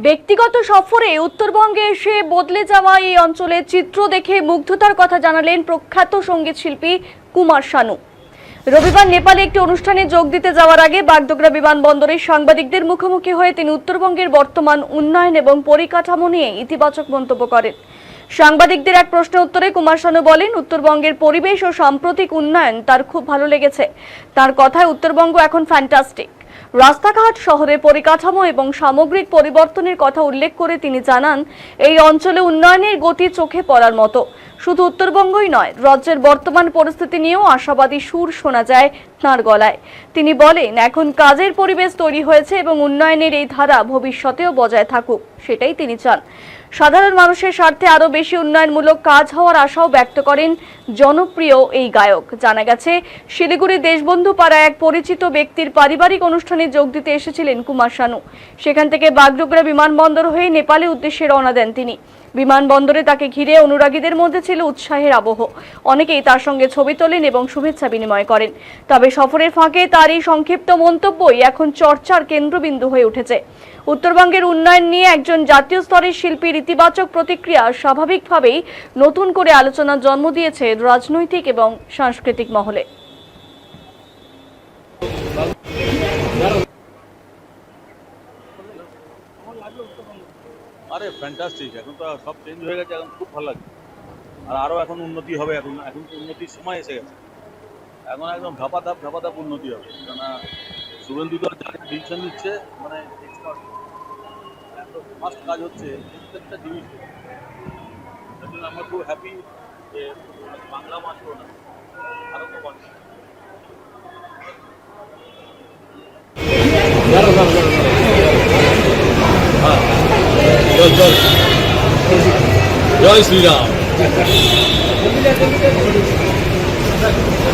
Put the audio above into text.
ব্যক্তিগত সফরে উত্তরবঙ্গে এসে বদলে যাওয়া এই অঞ্চলের চিত্র দেখে মুগ্ধতার কথা জানালেন প্রখ্যাত সঙ্গীত শিল্পী কুমার শানু। রবিবার নেপালে একটি অনুষ্ঠানে যোগ দিতে যাওয়ার আগে বাগডোগরা বিমানবন্দরে সাংবাদিকদের মুখোমুখি হয়ে তিনি উত্তরবঙ্গের বর্তমান উন্নয়ন এবং পরিকাঠামো নিয়ে ইতিবাচক মন্তব্য করেন। সাংবাদিকদের এক প্রশ্নের উত্তরে কুমার শানু বলেন, উত্তরবঙ্গের পরিবেশ ও সাম্প্রতিক উন্নয়ন তার খুব ভালো লেগেছে। তার কথায় উত্তরবঙ্গ এখন ফ্যান্টাস্টিক। রাস্তাঘাট, শহরের পরিকাঠামো এবং সামগ্রিক পরিবর্তনের কথা উল্লেখ করে তিনি জানান, এই অঞ্চলে উন্নয়নের গতি চোখে পড়ার মতো। শুধু উত্তরবঙ্গই নয়, রাজ্যের বর্তমান পরিস্থিতি নিয়েও আশাবাদী সুর শোনা যায় তাঁর গলায়। তিনি বলেন, এখন কাজের পরিবেশ তৈরি হয়েছে এবং উন্নয়নের এই ধারা ভবিষ্যতেও বজায় থাকুক, সেটাই তিনি চান। সাধারণ মানুষের স্বার্থে আরো বেশি উন্নয়নমূলক কাজ হওয়ার আশাও ব্যক্ত করেন জনপ্রিয় এই গায়ক। জানা গেছে, শিলিগুড়ি দেশবন্ধু পাড়ায় এক পরিচিত ব্যক্তির পারিবারিক অনুষ্ঠানে যোগ দিতে এসেছিলেন কুমার শানু। সেখান থেকে বাগডোগরা বিমানবন্দর হয়ে নেপালের উদ্দেশ্যে রওনা দেন তিনি। বিমানবন্দরে তাকে ঘিরে অনুরাগীদের মধ্যে ছিল উৎসাহের আবহ। অনেকেই তার সঙ্গে ছবি তোলেন এবং শুভেচ্ছা বিনিময় করেন। তবে সফরের ফাঁকে তার এই সংক্ষিপ্ত মন্তব্যই এখন চর্চার কেন্দ্রবিন্দু হয়ে উঠেছে। উত্তরবঙ্গের উন্নয়ন নিয়ে একজন জাতীয় স্তরের শিল্পীর ইতিবাচক প্রতিক্রিয়া স্বাভাবিকভাবেই নতুন করে আলোচনার জন্ম দিয়েছে রাজনৈতিক এবং সাংস্কৃতিক মহলে। আরে ফ্যান্টাস্টিক, এখন তো সব চেঞ্জ হয়ে গেছে, এখন খুব ভালো লাগছে। আর আরও এখন উন্নতি হবে, এখন এখন তো উন্নতির সময় এসে গেছে। এখন একদম ধাপা ধাপ উন্নতি হবে। কেননা শুভেন্দু তো ডিসিশন নিচ্ছে, মানে এত ফাস্ট কাজ হচ্ছে প্রত্যেকটা জিনিস। তার জন্য আমরা খুব হ্যাপি যে বাংলা মাত্র না, ভারতও বাংলা। জয় শ্রীরাম।